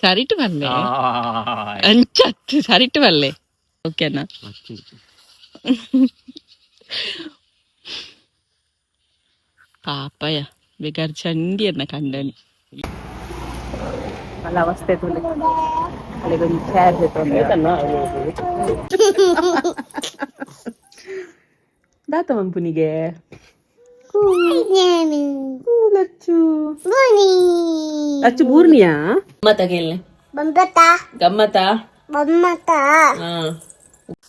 ಸರಿಟ್ಟು ಬಲ್ಲೆ ಅಂಚತ್ತು ಸರಿಟ್ಟು ಬಲ್ಲೆ ಓಕೆನಾ ಪಾಪಯ ಬೇಕಾದ್ರೆ ಚಂಡಿಯನ್ನ ಕಂಡನಿ ಅಲ್ಲ ಅವಸ್ಥೆ ತುಳಿ ಅಲ್ಲಿಗೊಂದು ಚೇರ್ ದಾತ ಮಂಪುನಿಗೆ ಲಚ್ಚು ಲಚ್ಚು ಬೂರ್ನಿಯಾ ಗಮ್ಮತ ಕೇಳಿ ಗಮ್ಮತ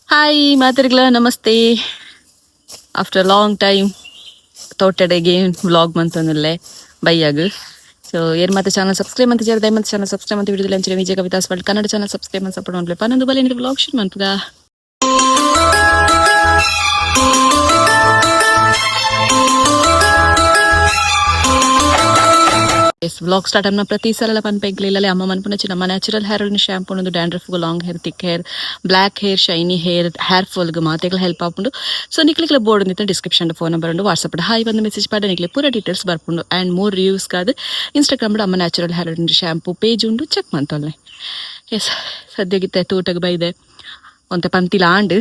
ಹಾಯ್ ಮಾತರಿಗಳ ನಮಸ್ತೆ ಆಫ್ಟರ್ ಲಾಂಗ್ ಟೈಮ್ ತೋಟಡೆಗೆ ವ್ಲಾಗ್ ಮಂತನಲ್ಲೇ ಬೈಯಾಗ ಸೊ ಏರ್ ಮತ್ತೆ ಚಾನಲ್ ಸಬ್ಸ್ಕ್ರೈಬ್ ಅಂತ ಹೇಳಿದೆ ಮತ್ತೆ ಚಾನಲ್ ಸಬ್ಸ್ಕ್ರೈಬ್ ಅಂತ ವಿಡಿಯೋದಲ್ಲಿ ಅಂಚನೆ Vijaya Kavitha's world Kannada channel subscribe ಅಂತ ಸಪೋರ್ಟ್ ಮಾಡ್ಲಿ ಪನ್ನೊಂದು ಬಲೆ ವ್ಲಾಗ್ ಶೂಟ್ ಮಾಡ್ತದ ವ್ಲಾಗ್ ಸ್ಟಾರ್ಟ್ ಅನ್ನ ಪ್ರತಿ ಸಲ ಪನ್ಪೆಂಕ್ಲಿಲ್ಲೇ ಅಮ್ಮ ಮನ್ಪುನಚ್ಚಿ ನಮ್ಮ ನ್ಯಾಚುರಲ್ ಹೇರ್ ಶಾಂಪೂ ಒಂದು ಡ್ಯಾಂಡ್ರಫ್ಗೂ long hair thick hair black hair shiny hair ಫಾಲ್ಗೆ ಮಾತೆಗಳು ಹೆಲ್ಪ್ ಆಪುಂಡು ಸೊ ನಿಕ್ಲಿಕ್ಲೆ ಬೋರ್ಡ್ ನಿಂತ ಡಿಸ್ಕ್ರಿಪ್ಷನ್ ಫೋನ್ ನಂಬರ್ ಉಂಡು ವಾಟ್ಸಪ್ ಹಾಯ್ ಬಂದು ಮೆಸೇಜ್ ಪಾಡ ನಿಕ್ಲೆ ಪೂರ ಡೀಟೇಲ್ಸ್ ಬರ್ಪುಂಡು ಆ್ಯಂಡ್ ಮೋರ್ ರಿವ್ಯೂಸ್ ಕಾದು Instagram Amma natural hair shampoo page ಉಂಡು ಚೆಕ್ ಮಂತೊಲ್ಲೆ ಎಸ್ ಸದ್ಯಗಿತ್ತೆ ತೋಟಗೆ ಬೈದೆ ಒಂತೆ ಪಂತಿಲ ಆಂಡು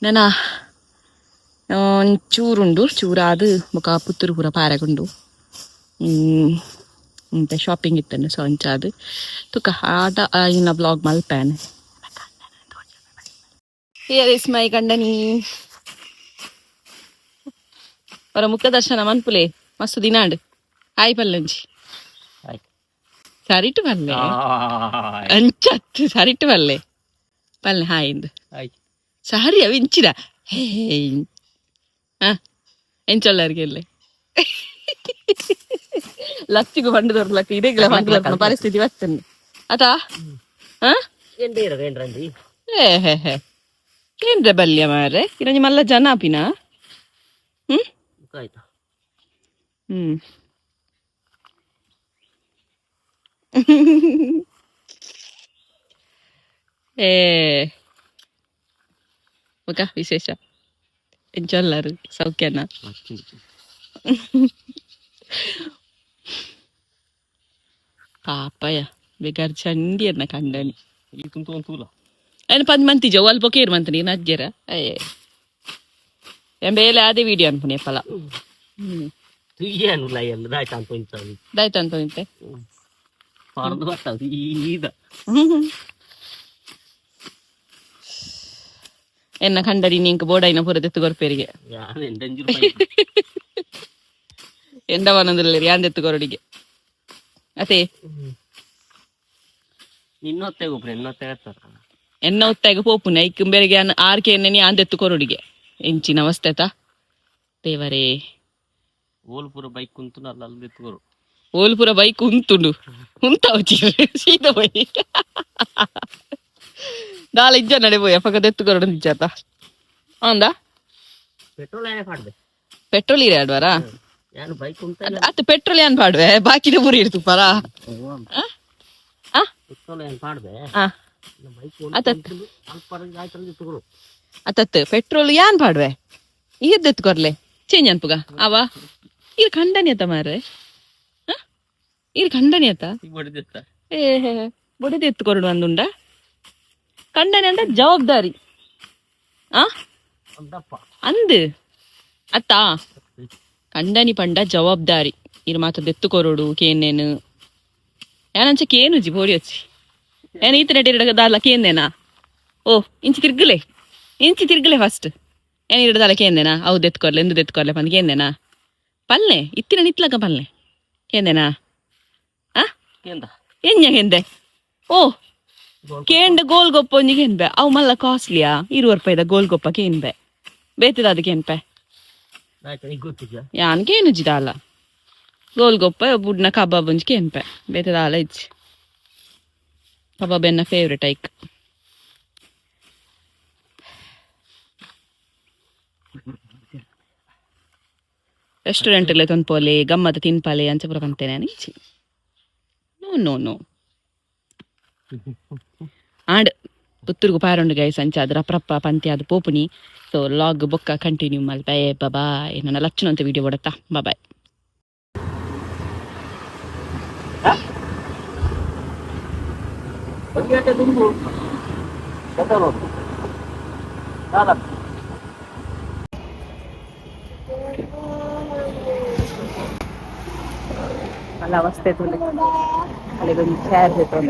ನಾನು ಚೂರುಂಡು ಚೂರಾದು ಮುಖ ಪುತ್ತೂರು ಪೂರ ಪಾರಗುಂಡು ಮತ್ತೆ ಶಾಪಿಂಗ್ ಇತ್ತಂಡು ಸೊ ಅಂಚಾದು ತುಕ ಆಟ ಇನ್ನ ಬ್ಲಾಗ್ ಮಲ್ಪೇನೆ ಹಿಯರ್ ಇಸ್ ಮೈ ಗಂಡನಿ ಅವರ ಮುಖ ದರ್ಶನ ಮನ್ಪುಲೆ ಮಸ್ತ್ ದಿನಾಂಡು ಹಾಯ್ ಪಲ್ಲಂಜಿ ಸರಿಟ್ಟು ಬಲ್ಲೆ ಅಂಚತ್ತು ಸರಿಟ್ಟು ಬಲ್ಲೆ ಪಲ್ಲೆ ಹಾಯ್ ಇಂದು ಸರಿ ಅವು ಇಂಚಿದ ಹೇ ಎಂಚೊಲ್ಲರಿಗೆಲ್ಲೇ ಲಚ್ಚಿಗೂ ಬಂಡು ದೊಡ್ಲಕ್ಕ ಇದೇಗಿಲ್ಲ ಬಂಡು ದೊಡ್ಡ ಪರಿಸ್ಥಿತಿ ಬರ್ತೇನೆ ಆತಾ ಏನ್ರೆ ಬಲ್ಯ ಮಾರ್ರೆ ಇರಂಜಿ ಮಲ್ಲ ಜನಾಪಿನ ಏ ಮುಖ ವಿಶೇಷ ಎಂಚೊಲ್ಲರು ಸೌಖ್ಯನಾ ಪಾಪಯ ಬೇಕಾದ್ರೆ ಚಂಡಿಯನ್ನ ಕಂಡನಿ ಏನು ಪಂದ್ ಮಂತಿಜ ಅಲ್ಪ ಕೇರ್ ಮಂತ ನೀನು ಅಜ್ಜರ ಅಯ್ಯೇ ಎಂಬೇಲೆ ಅದೇ ವಿಡಿಯೋ ಅನ್ಪುನಿ ಪಲ ದಾಯ್ತಂತ ಇಂತೆ ಎನ್ನ ಕಂಡರಿ ನಿಂಕ ಬೋಡೈನ ಪೂರ ತೆತ್ತು ಕೊರ್ಪೇರಿಗೆ ಎಂಡವನದಲ್ಲಿ ಯಾನ್ ತೆತ್ತು ಕೊರಡಿಗೆ ಅದೇ ಎನ್ನ ಹೊತ್ತಾಗ ಪೋಪುನ ಐಕ್ ಬೆಳಗ್ಗೆ ಆರ್ಕೆ ಎಣ್ಣೆ ಆನ್ ತೆತ್ತು ಕೊರಡಿಗೆ ಎಂಚಿನ ಅವಸ್ಥೆತ ದೇವರೇ ಓಲ್ಪುರ ಬೈಕ್ ಕುಂತು ಓಲ್ಪುರ ಬೈಕ್ ಉಂತುಂಡು ಉಂತಾವಚಿ ಸೀದ ಬೈ ನಾಳೆ ಇಜ್ಜ ನಡೆಬೋಯ ಪಕ್ಕ ತೆತ್ತು ಕೊರಡು ನಿಜಾತ ಅಂದ ಪೆಟ್ರೋಲ್ ಇರ ಆಡ್ವಾರಾ ಅತ್ತು ಪೆಟ್ರೋಲ್ ಏನ್ ಪಾಡ್ವೆ ಬಾಕಿದ ಪುರಿ ಇರ್ತು ಪರ ಅತ್ತತ್ತು ಪೆಟ್ರೋಲ್ ಏನ್ ಪಾಡ್ವೆ ಈದ್ದೆತ್ತು ಕೊರ್ಲೆ ಚೇಂಜ್ ಅನ್ಪುಗ ಅವ ಇರ್ ಖಂಡನಿಯತ ಮಾರ್ರೆ ಇರ್ ಖಂಡನಿಯತ ಏ ಬೊಡೆದೆತ್ತು ಕೊರಡು ಅಂದುಂಡ ಖಂಡನೆ ಅಂದ ಜವಾಬ್ದಾರಿ ಅಂದ್ ಅತ್ತಾ ಕಂಡನಿ ಪಂಡ ಜವಾಬ್ದಾರಿ ಇರು ಮಾತ ದೆತ್ತು ಕೊರೋಡು ಕೇನೇನು ಯಾನಂಚ ಕೇನು ಜಿ ಬೋಡಿ వచ్చి ಏನು ಈತ ನೆಟ್ಟಿರಡ ದಾಲ ಕೇಂದೇನಾ ಓ ಇಂಚಿ ತಿರ್ಗಲೆ ಫಸ್ಟ್ ಏನು ಇರಡ ದಾಲ ಕೇಂದೇನಾ ಅವು ದೆತ್ಕೊರ್ಲೆ ಎಂದು ದೆತ್ಕೊರ್ಲೆ ಪಂದ್ ಕೇಂದೇನಾ ಪಲ್ಲೆ ಇತ್ತಿನ ನಿತ್ಲಕ ಪಲ್ಲೆ ಕೇಂದೇನಾ ಎಂಜ ಕೇಂದೆ ಓ ಕೇಂಡ ಗೋಲ್ಗೊಪ್ಪ ಒಂಜಿ ಕೇನ್ಬೆ ಅವು ಮಲ್ಲ ಕಾಸ್ಟ್ಲಿಯಾ 20 ರೂಪಾಯಿದ ಗೋಲ್ಗೊಪ್ಪ ಕೇನ್ಬೆ ಬೇತದ ಅದು ಕೇನ್ಪೆ ಯಾನ್ಗೇನು ಜಿದಾಲ ಗೋಲ್ಗೊಪ್ಪ ಬುಡ್ನ ಕಬಾಬ್ ಒಂಜಿ ಕೇನ್ಪೆ ಬೇತದಾಲ ಇಜ್ಜಿ ಕಬಾಬ್ ಎನ್ನ ಫೇವ್ರೆಟ್ ಐಕ್ ರೆಸ್ಟೋರೆಂಟ್ ತೊಂದ್ಪೋಲೆ ಗಮ್ಮತ್ ತಿನ್ಪಾಲೆ ಅಂಚ ಪುರ ಪಂತೇನೆ ಇಜ್ಜಿ ನೋ ಆಂಡ್ ಪುತ್ತೂರ್ಗು ಪಾರುಂಡು ಗೈಸ್ ಅಂಚಾದ ರಪ್ರಪ್ಪ ಪಂತಿ ಅದು ಪೋಪುನಿ ಸೊ ಲಾಗ್ ಬೊಕ್ಕ ಕಂಟಿನ್ಯೂ ಮಲ್ಪೆ ಬಾಯ್ ನನ್ನ ಲಚ್ಚುನಂತ ವಿಡಿಯೋ ಕೊಡತ್ತಾ ಬಾಯ್ मला अवस्थे तुले अलीकडून खेळ देतो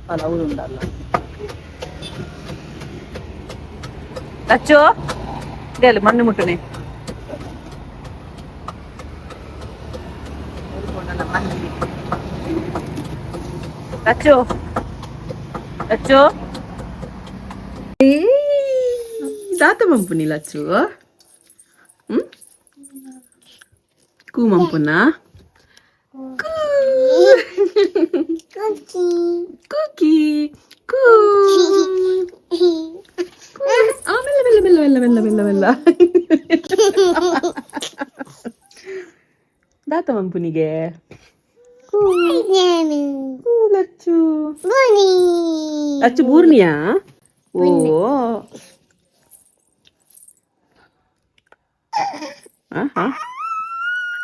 मला उडून लागला लच्चो गेले मಣ್ಣು ಮುಟ್ಟನೆ ಲಚ್ಚು ಲಚ್ಚು ದಾತ ಮಂಪುನಿ ಲಚ್ಚು ಕೂ ಮಂಪುನ ಕುಕಿ ಕೂ ಮೆಲ್ಲ ಮೆಲ್ಲ ಮೆಲ್ಲ ಮೆಲ್ಲ ಮೆಲ್ಲ ಮೆಲ್ಲ ದಾತ ಮಂಪುನಿಗೆ ಲಚ್ಚು ಲಚ್ಚು ಬೂರ್ನಿಯಾ ಓ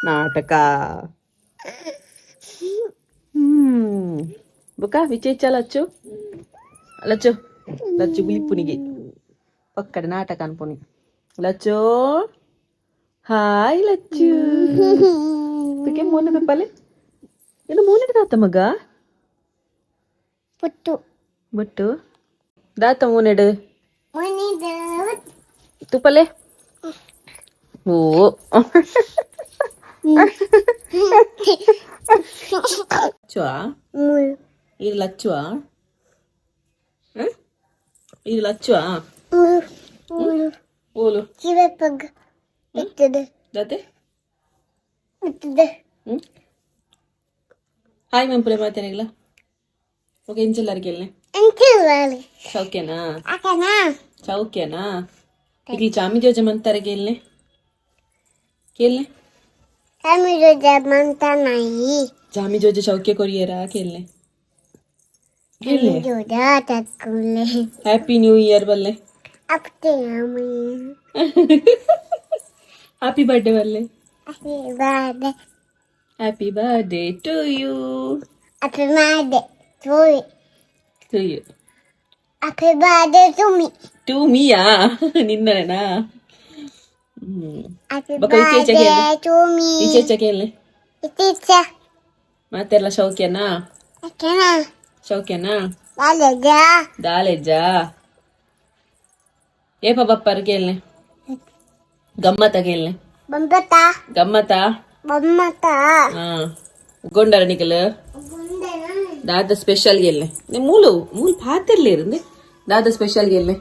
ನಾಟಕ ಬುಕ್ಕ ವಿಚೇಚ ಲಚ್ಚು ಲಚ್ಚು ಲಚ್ಚು ಬಿಲಿಪ್ಪುನಿಗೆ ಪಕ್ಕಡ ನಾಟಕ ಅನ್ಪುನಿ ಲಚ್ಚು ಹಾಯ್ ಲಚ್ಚು ತುಕೆ ಮೋನೆ ಬೆಪ್ಪಲೆ ಏನು ಮೋನೆ ದಾತ ಮಗ ಬೊಟ್ಟು ಬೊಟ್ಟು ದಾತ ಮೋನೆಡು ತುಪ್ಪಲೆ ಓ ಲಚ್ಚುವಾ ಇದು ಲಚ್ಚುವಾ ಇದು ಲಚ್ಚುವಾ ಓಲು ದಾತೆ ಹಾಯ್ ಮೆಂಪುಲೆ ಮಾತಾಡಿಲ್ಲ ಓಕೆ ಇಂಚೆಲ್ಲರಿಗೆಲ್ಲೆ ಸೌಖ್ಯನಾ ಸೌಖ್ಯನಾ ಈಗ ಜಾಮಿ ಜೋಜ ಮಂತಾರೆ ಕೇಳಲೆ ಕೇಳಲೆ ಜಾಮಿ ಜೋಜ ಸೌಖ್ಯ ಕೊರಿಯರಾ ಕೇಳಲೆ ಹ್ಯಾಪಿ ನ್ಯೂ ಇಯರ್ ಬಲ್ಲೆ ಹ್ಯಾಪಿ ಬರ್ಡೇ ಬಲ್ಲೆ happy birthday to you to you to ಮೀಯಾ ನಿನ್ನನೇನಾ ಈಚೆ ಕೇಳಲೆ ಮತ್ತೆಲ್ಲ ಸೌಖ್ಯನಾ ಸೌಖ್ಯನಾ ದಾಲೆಜ್ಜಾ ಏಪ ಬಪ್ಪರು ಕೇಳಲೆ ಗಮ್ಮತ್ತ ಕೇಳಲೆ ಗಮ್ಮತ್ತ ಹಾ ಗೊಂಡರ ನಿಕಲು ದಾದ ಸ್ಪೆಷಲ್ ಗೆಲ್ಲೆ ಮೂಲು ಮೂಲು ಪಾತಿರ್ಲಿ ಇருந்து ದಾದ ಸ್ಪೆಷಲ್ ಗೆಲ್ಲೆ